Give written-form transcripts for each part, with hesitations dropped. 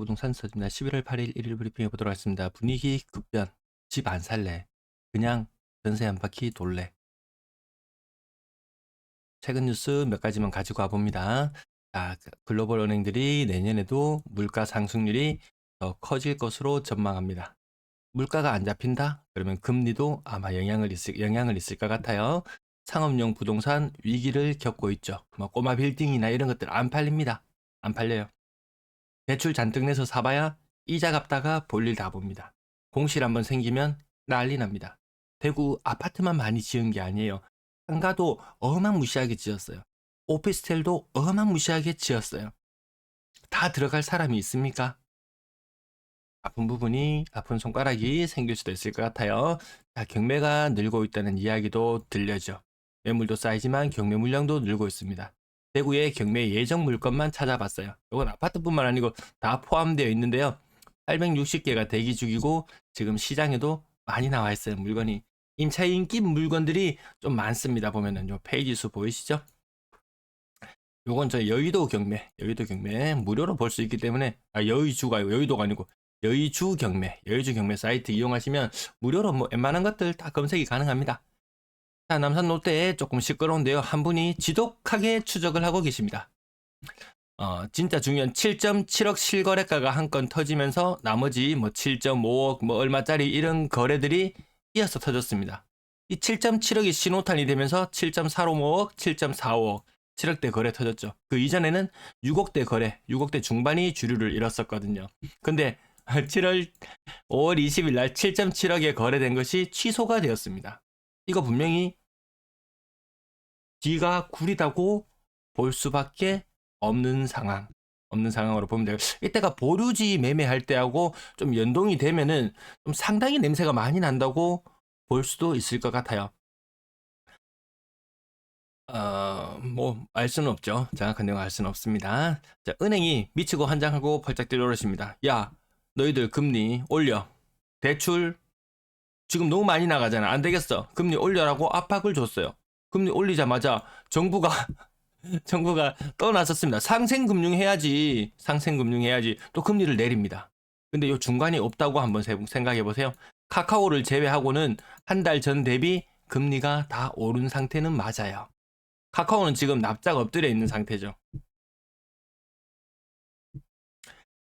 부동산 서점입니다. 11월 8일 1일 브리핑해 보도록 하겠습니다. 분위기 급변. 집 안 살래. 그냥 전세 한 바퀴 돌래. 최근 뉴스 몇 가지만 가지고 와봅니다. 자, 글로벌 은행들이 내년에도 물가 상승률이 더 커질 것으로 전망합니다. 물가가 안 잡힌다? 그러면 금리도 아마 영향을 있을 것 같아요. 상업용 부동산 위기를 겪고 있죠. 뭐 꼬마 빌딩이나 이런 것들 안 팔립니다. 안 팔려요. 대출 잔뜩 내서 사봐야 이자 갚다가 볼일 다 봅니다. 공실 한번 생기면 난리 납니다. 대구 아파트만 많이 지은 게 아니에요. 상가도 어마무시하게 지었어요. 오피스텔도 어마무시하게 지었어요. 다 들어갈 사람이 있습니까? 아픈 손가락이 생길 수도 있을 것 같아요. 자, 경매가 늘고 있다는 이야기도 들려죠. 매물도 쌓이지만 경매 물량도 늘고 있습니다. 대구의 경매 예정 물건만 찾아봤어요. 이건 아파트뿐만 아니고 다 포함되어 있는데요. 860개가 대기 중이고 지금 시장에도 많이 나와 있어요. 물건이. 임차 인기 물건들이 좀 많습니다. 보면은 요 페이지 수 보이시죠? 요건 저 여의도 경매 무료로 볼 수 있기 때문에 여의도가 아니고 여의주 경매 사이트 이용하시면 무료로 뭐 웬만한 것들 다 검색이 가능합니다. 자, 남산 롯데에 조금 시끄러운데요. 한 분이 지독하게 추적을 하고 계십니다. 진짜 중요한 7.7억 실거래가가 한 건 터지면서 나머지 뭐 7.5억 뭐 얼마짜리 이런 거래들이 이어서 터졌습니다. 이 7.7억이 신호탄이 되면서 7.45억, 7.45억, 7억대 거래 터졌죠. 그 이전에는 6억대 중반이 주류를 이뤘었거든요. 근데 5월 20일 날 7.7억에 거래된 것이 취소가 되었습니다. 이거 분명히 뒤가 구리다고 볼 수밖에 없는 상황으로 보면 돼요. 이때가 보류지 매매할 때하고 좀 연동이 되면은 좀 상당히 냄새가 많이 난다고 볼 수도 있을 것 같아요. 뭐, 알 수는 없죠. 정확한 내용 알 수는 없습니다. 자, 은행이 미치고 환장하고 펄쩍 뛰어오르십니다. 야, 너희들 금리 올려. 대출 지금 너무 많이 나가잖아. 안 되겠어. 금리 올려라고 압박을 줬어요. 금리 올리자마자 정부가 떠나섰습니다. 상생금융 해야지. 또 금리를 내립니다. 근데 요 중간이 없다고 한번 생각해 보세요. 카카오를 제외하고는 한 달 전 대비 금리가 다 오른 상태는 맞아요. 카카오는 지금 납작 엎드려 있는 상태죠.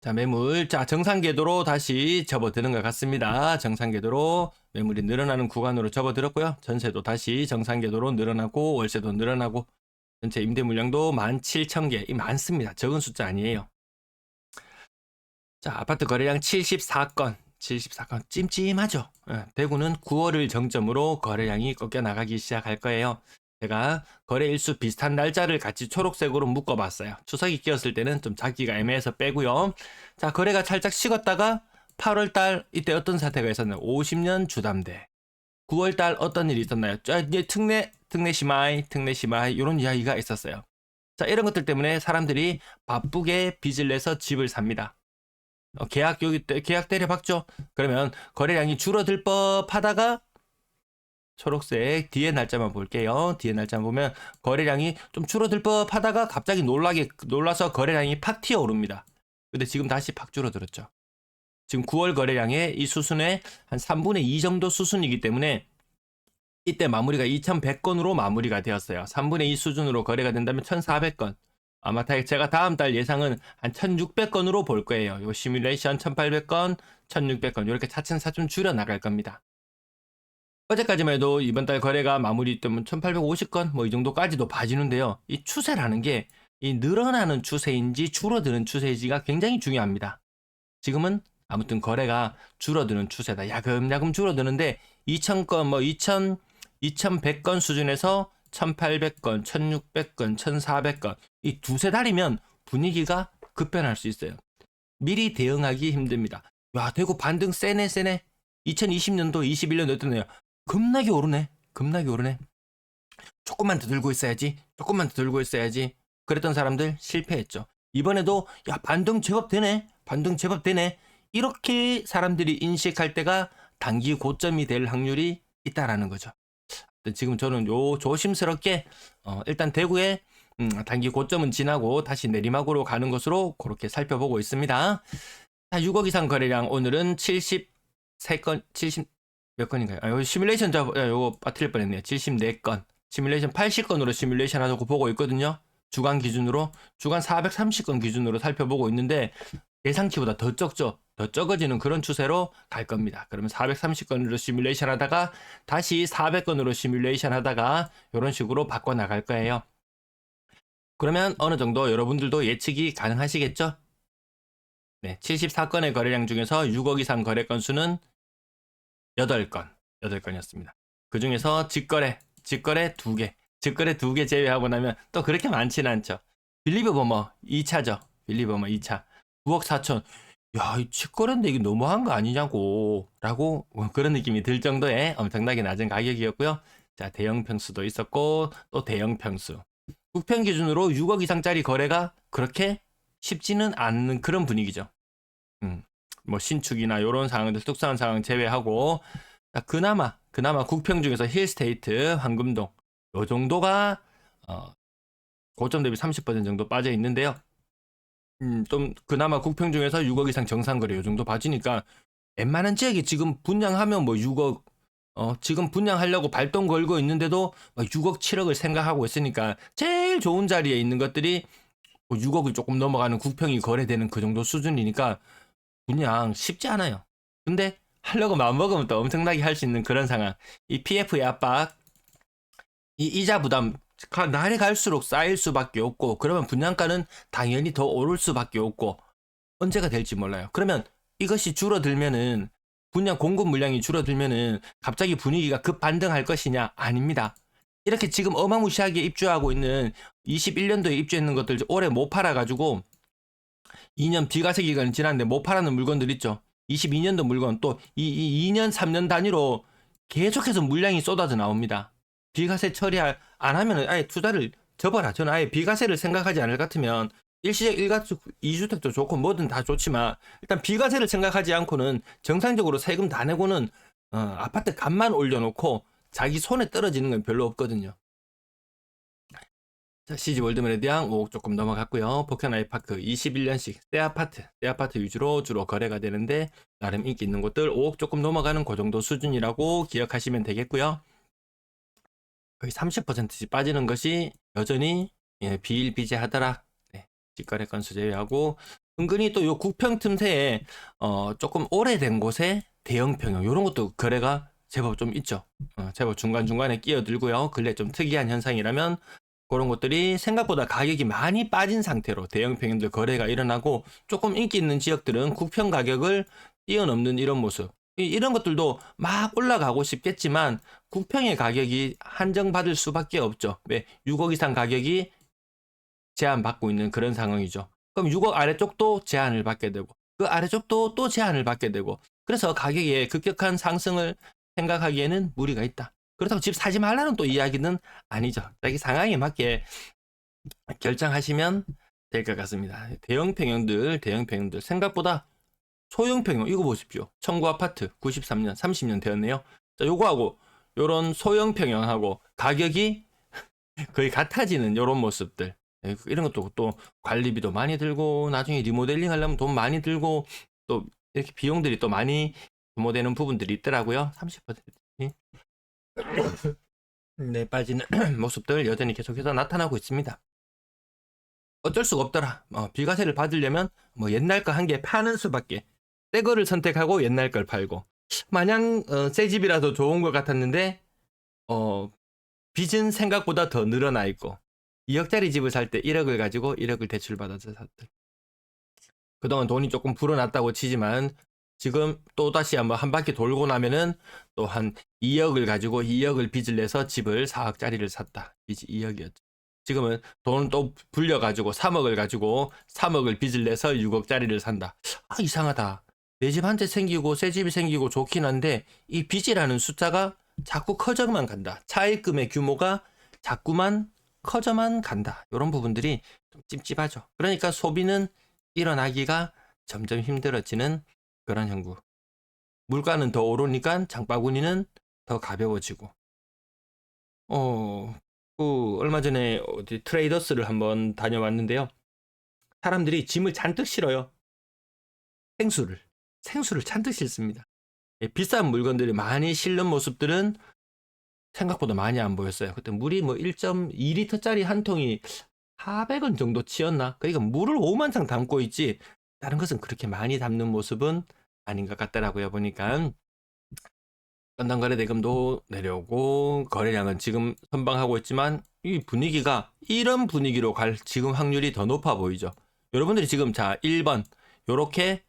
자, 매물. 자, 정상 궤도로 다시 접어드는 것 같습니다. 정상 궤도로 매물이 늘어나는 구간으로 접어들었고요. 전세도 다시 정상 궤도로 늘어나고 월세도 늘어나고 전체 임대 물량도 17,000개. 이 많습니다. 적은 숫자 아니에요. 자, 아파트 거래량 74건. 찜찜하죠. 대구는 9월을 정점으로 거래량이 꺾여 나가기 시작할 거예요. 제가 거래 일수 비슷한 날짜를 같이 초록색으로 묶어봤어요. 추석이 끼었을 때는 좀 잡기가 애매해서 빼고요. 자, 거래가 살짝 식었다가 8월달 이때 어떤 사태가 있었나요? 50년 주담대. 9월달 어떤 일이 있었나요? 이제 특례 심하이 이런 이야기가 있었어요. 자, 이런 것들 때문에 사람들이 바쁘게 빚을 내서 집을 삽니다. 계약 때려박죠. 그러면 거래량이 줄어들 법하다가 초록색 뒤에 날짜만 볼게요. 뒤에 날짜만 보면 거래량이 좀 줄어들 법하다가 갑자기 놀라서 거래량이 팍 튀어오릅니다. 근데 지금 다시 팍 줄어들었죠. 지금 9월 거래량의 이 수순의 한 3분의 2 정도 수순이기 때문에 이때 마무리가 2,100건으로 마무리가 되었어요. 3분의 2 수준으로 거래가 된다면 1,400건. 아마 제가 다음 달 예상은 한 1,600건으로 볼 거예요. 요 시뮬레이션 1,800건, 1,600건 이렇게 차츰차츰 줄여 나갈 겁니다. 어제까지만 해도 이번 달 거래가 마무리되면 1,850건 뭐 이 정도까지도 봐지는데요. 이 추세라는 게 이 늘어나는 추세인지 줄어드는 추세인지가 굉장히 중요합니다. 지금은 아무튼 거래가 줄어드는 추세다. 야금야금 줄어드는데 2,000건, 2,100건 수준에서 1,800건, 1,600건, 1,400건 이 두세 달이면 분위기가 급변할 수 있어요. 미리 대응하기 힘듭니다. 야, 대구 반등 세네. 2020년도, 21년도 어떠네요. 겁나게 오르네. 조금만 더 들고 있어야지. 그랬던 사람들 실패했죠. 이번에도 야, 반등 제법 되네. 이렇게 사람들이 인식할 때가 단기 고점이 될 확률이 있다라는 거죠. 지금 저는 조심스럽게 일단 대구에 단기 고점은 지나고 다시 내리막으로 가는 것으로 그렇게 살펴보고 있습니다. 자, 6억 이상 거래량 오늘은 73건, 70 몇 건인가요? 아, 요 시뮬레이션 요거 빠뜨릴 뻔했네요. 74건. 시뮬레이션 80건으로 시뮬레이션 하자고 보고 있거든요. 주간 기준으로 주간 430건 기준으로 살펴보고 있는데 예상치보다 더 적죠. 더 적어지는 그런 추세로 갈 겁니다. 그러면 430건으로 시뮬레이션 하다가 다시 400건으로 시뮬레이션 하다가 이런 식으로 바꿔 나갈 거예요. 그러면 어느 정도 여러분들도 예측이 가능하시겠죠? 네, 74건의 거래량 중에서 6억 이상 거래 건수는 8건이었습니다. 그 중에서 직거래 2개, 직거래 2개 제외하고 나면 또 그렇게 많지는 않죠. 빌리버머 2차죠. 빌리버머 2차. 9억 4천. 야, 이 직거래인데 이게 너무한 거 아니냐고. 라고 그런 느낌이 들 정도의 엄청나게 낮은 가격이었고요. 자, 대형 평수도 있었고, 또 대형 평수. 국평 기준으로 6억 이상짜리 거래가 그렇게 쉽지는 않는 그런 분위기죠. 뭐 신축이나 이런 상황들 특수한 상황 제외하고 그나마 국평 중에서 힐스테이트, 황금동 요 정도가 고점 대비 30% 정도 빠져 있는데요. 좀 그나마 국평 중에서 6억 이상 정상 거래 요 정도 봐주니까 웬만한 지역이 지금 분양하면 뭐 6억 지금 분양하려고 발동 걸고 있는데도 6억, 7억을 생각하고 있으니까 제일 좋은 자리에 있는 것들이 6억을 조금 넘어가는 국평이 거래되는 그 정도 수준이니까 분양 쉽지 않아요. 근데 하려고 마음먹으면 또 엄청나게 할 수 있는 그런 상황. 이 PF의 압박, 이 이자 부담, 날이 갈수록 쌓일 수밖에 없고, 그러면 분양가는 당연히 더 오를 수밖에 없고, 언제가 될지 몰라요. 그러면 이것이 줄어들면은, 분양 공급 물량이 줄어들면은, 갑자기 분위기가 급 반등할 것이냐? 아닙니다. 이렇게 지금 어마무시하게 입주하고 있는 21년도에 입주했는 것들 올해 못 팔아가지고, 2년 비과세 기간이 지났는데 못 팔아는 물건들 있죠. 22년도 물건 또 2년 3년 단위로 계속해서 물량이 쏟아져 나옵니다. 비과세 처리 안 하면 아예 투자를 접어라. 저는 아예 비과세를 생각하지 않을 것 같으면 일시적 1가축 2주택도 좋고 뭐든 다 좋지만 일단 비과세를 생각하지 않고는 정상적으로 세금 다 내고는 아파트 값만 올려놓고 자기 손에 떨어지는 건 별로 없거든요. 자, CG 월드메리디앙 5억 조금 넘어갔고요. 복현 아이파크 21년식 새 아파트 위주로 주로 거래가 되는데 나름 인기 있는 곳들 5억 조금 넘어가는 그 정도 수준이라고 기억하시면 되겠고요. 거의 30%씩 빠지는 것이 여전히 비일비재하더라. 네, 직거래 건수 제외하고 은근히 또 요 국평 틈새에 조금 오래된 곳에 대형 평형 이런 것도 거래가 제법 좀 있죠. 제법 중간중간에 끼어들고요. 근래 좀 특이한 현상이라면 그런 것들이 생각보다 가격이 많이 빠진 상태로 대형 평형들 거래가 일어나고 조금 인기 있는 지역들은 국평 가격을 뛰어넘는 이런 모습. 이런 것들도 막 올라가고 싶겠지만 국평의 가격이 한정받을 수밖에 없죠. 왜? 6억 이상 가격이 제한받고 있는 그런 상황이죠. 그럼 6억 아래쪽도 제한을 받게 되고 그 아래쪽도 또 제한을 받게 되고 그래서 가격의 급격한 상승을 생각하기에는 무리가 있다. 그렇다고 집 사지 말라는 또 이야기는 아니죠. 자기 상황에 맞게 결정하시면 될 것 같습니다. 대형 평형들 생각보다 소형 평형 이거 보십시오. 청구 아파트 93년 30년 되었네요. 자, 요거하고 요런 소형 평형하고 가격이 거의 같아지는 요런 모습들. 이런 것도 또 관리비도 많이 들고 나중에 리모델링 하려면 돈 많이 들고 또 이렇게 비용들이 또 많이 소모되는 부분들이 있더라고요. 30% 네, 빠지는 모습들 여전히 계속해서 나타나고 있습니다. 어쩔 수가 없더라. 비과세를 받으려면 뭐 옛날 거 한 개 파는 수밖에. 새 거를 선택하고 옛날 걸 팔고. 마냥 새 집이라서 좋은 것 같았는데 빚은 생각보다 더 늘어나 있고 2억짜리 집을 살 때 1억을 가지고 1억을 대출받아서 샀들. 그동안 돈이 조금 불어났다고 치지만 지금 또다시 한번 한 바퀴 돌고 나면은 또 한 2억을 가지고 2억을 빚을 내서 집을 4억짜리를 샀다. 빚이 2억이었죠. 지금은 돈을 또 불려가지고 3억을 가지고 3억을 빚을 내서 6억짜리를 산다. 아, 이상하다. 내 집 한 채 생기고 새 집이 생기고 좋긴 한데 이 빚이라는 숫자가 자꾸 커져만 간다. 차입금의 규모가 자꾸만 커져만 간다. 이런 부분들이 좀 찝찝하죠. 그러니까 소비는 일어나기가 점점 힘들어지는 그런 형국. 물가는 더 오르니까 장바구니는 더 가벼워지고 얼마 전에 어디 트레이더스를 한번 다녀왔는데요. 사람들이 짐을 잔뜩 실어요. 생수를. 생수를 잔뜩 실습니다. 예, 비싼 물건들이 많이 실는 모습들은 생각보다 많이 안 보였어요. 그때 물이 뭐 1.2리터짜리 한 통이 400원 정도 치였나? 그러니까 물을 5만 상 담고 있지 다른 것은 그렇게 많이 담는 모습은 아닌 것 같더라고요. 보니까 건당 거래 대금도 내려오고 거래량은 지금 선방하고 있지만 이 분위기가 이런 분위기로 갈 지금 확률이 더 높아 보이죠. 여러분들이 지금 자 1번 요렇게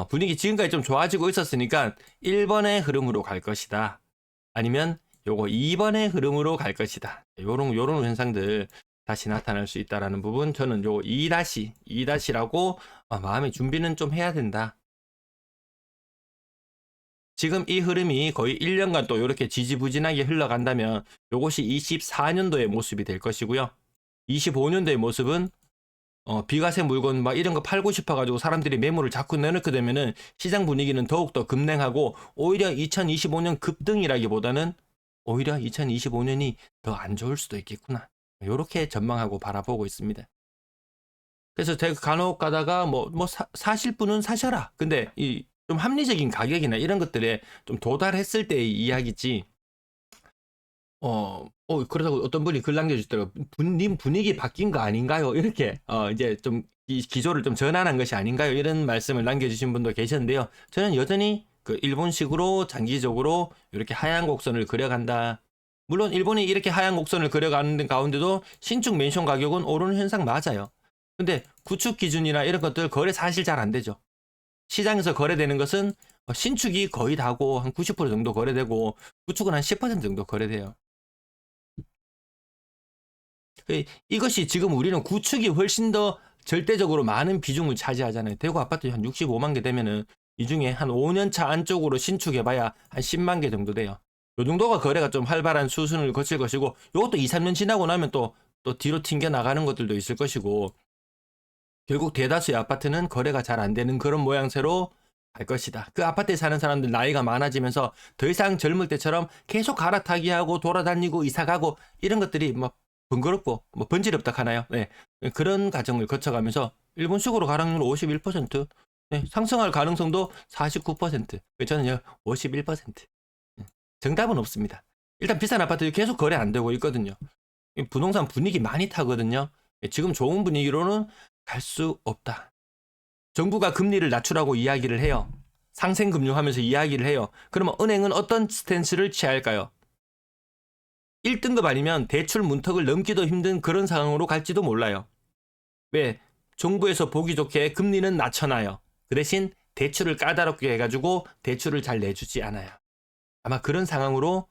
분위기 지금까지 좀 좋아지고 있었으니까 1번의 흐름으로 갈 것이다. 아니면 요거 2번의 흐름으로 갈 것이다. 요런 현상들 다시 나타날 수 있다라는 부분 저는 요 2-2-라고 마음의 준비는 좀 해야 된다. 지금 이 흐름이 거의 1년간 또 이렇게 지지부진하게 흘러간다면 요것이 24년도의 모습이 될 것이고요. 25년도의 모습은 비과세 물건 막 이런 거 팔고 싶어가지고 사람들이 매물을 자꾸 내놓게 되면은 시장 분위기는 더욱더 급냉하고 오히려 2025년 급등이라기보다는 오히려 2025년이 더 안 좋을 수도 있겠구나. 이렇게 전망하고 바라보고 있습니다. 그래서 제가 간혹 가다가 사실 분은 사셔라. 근데 이 좀 합리적인 가격이나 이런 것들에 좀 도달했을 때의 이야기지. 그러다고 어떤 분이 글 남겨주시더라고요. 님 분위기 바뀐 거 아닌가요? 이렇게, 이제 좀 기조를 좀 전환한 것이 아닌가요? 이런 말씀을 남겨주신 분도 계셨는데요. 저는 여전히 그 일본식으로 장기적으로 이렇게 하향 곡선을 그려간다. 물론 일본이 이렇게 하향 곡선을 그려가는 가운데도 신축 맨션 가격은 오르는 현상 맞아요. 근데 구축 기준이나 이런 것들 거래 사실 잘 안 되죠. 시장에서 거래되는 것은 신축이 거의 다고 한 90% 정도 거래되고 구축은 한 10% 정도 거래돼요. 이것이 지금 우리는 구축이 훨씬 더 절대적으로 많은 비중을 차지하잖아요. 대구 아파트 한 65만 개 되면은 이 중에 한 5년 차 안쪽으로 신축해봐야 한 10만 개 정도 돼요. 요 정도가 거래가 좀 활발한 수순을 거칠 것이고 이것도 2, 3년 지나고 나면 또 뒤로 튕겨 나가는 것들도 있을 것이고 결국 대다수의 아파트는 거래가 잘 안 되는 그런 모양새로 갈 것이다. 그 아파트에 사는 사람들 나이가 많아지면서 더 이상 젊을 때처럼 계속 갈아타기 하고 돌아다니고 이사가고 이런 것들이 번거롭고 번지럽다 하나요? 네. 그런 과정을 거쳐가면서 일본식으로 가락률 51%, 네. 상승할 가능성도 49%. 저는요 51%. 정답은 없습니다. 일단 비싼 아파트 계속 거래 안 되고 있거든요. 부동산 분위기 많이 타거든요. 지금 좋은 분위기로는 갈 수 없다. 정부가 금리를 낮추라고 이야기를 해요. 상생금융하면서 이야기를 해요. 그러면 은행은 어떤 스탠스를 취할까요? 1등급 아니면 대출 문턱을 넘기도 힘든 그런 상황으로 갈지도 몰라요. 왜? 정부에서 보기 좋게 금리는 낮춰놔요. 그 대신 대출을 까다롭게 해가지고 대출을 잘 내주지 않아요. 아마 그런 상황으로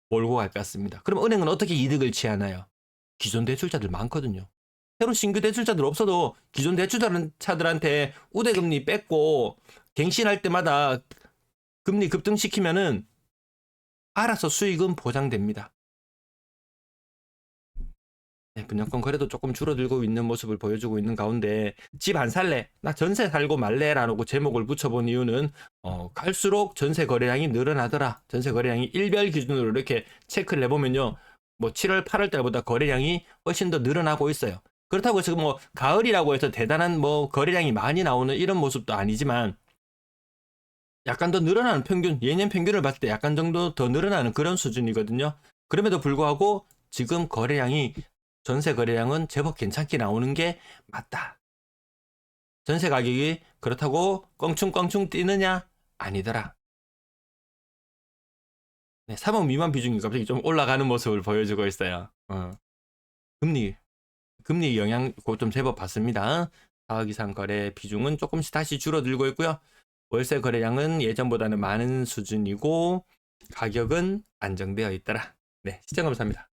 몰고 갈 것 같습니다. 그럼 은행은 어떻게 이득을 취하나요? 기존 대출자들 많거든요. 새로 신규 대출자들 없어도 기존 대출자들한테 우대금리 뺏고 갱신할 때마다 금리 급등시키면은 알아서 수익은 보장됩니다. 네, 분양권 거래도 조금 줄어들고 있는 모습을 보여주고 있는 가운데 집 안 살래? 나 전세 살고 말래라고 제목을 붙여본 이유는 갈수록 전세 거래량이 늘어나더라. 전세 거래량이 일별 기준으로 이렇게 체크를 해보면요. 7월, 8월 달보다 거래량이 훨씬 더 늘어나고 있어요. 그렇다고 해서 가을이라고 해서 대단한 거래량이 많이 나오는 이런 모습도 아니지만 약간 더 늘어나는 평균, 예년 평균을 봤을 때 약간 정도 더 늘어나는 그런 수준이거든요. 그럼에도 불구하고 지금 전세 거래량은 제법 괜찮게 나오는 게 맞다. 전세 가격이 그렇다고 껑충껑충 뛰느냐? 아니더라. 네, 3억 미만 비중이 갑자기 좀 올라가는 모습을 보여주고 있어요. 금리 영향 좀 제법 받습니다. 4억 이상 거래 비중은 조금씩 다시 줄어들고 있고요. 월세 거래량은 예전보다는 많은 수준이고 가격은 안정되어 있더라. 네, 시청 감사합니다.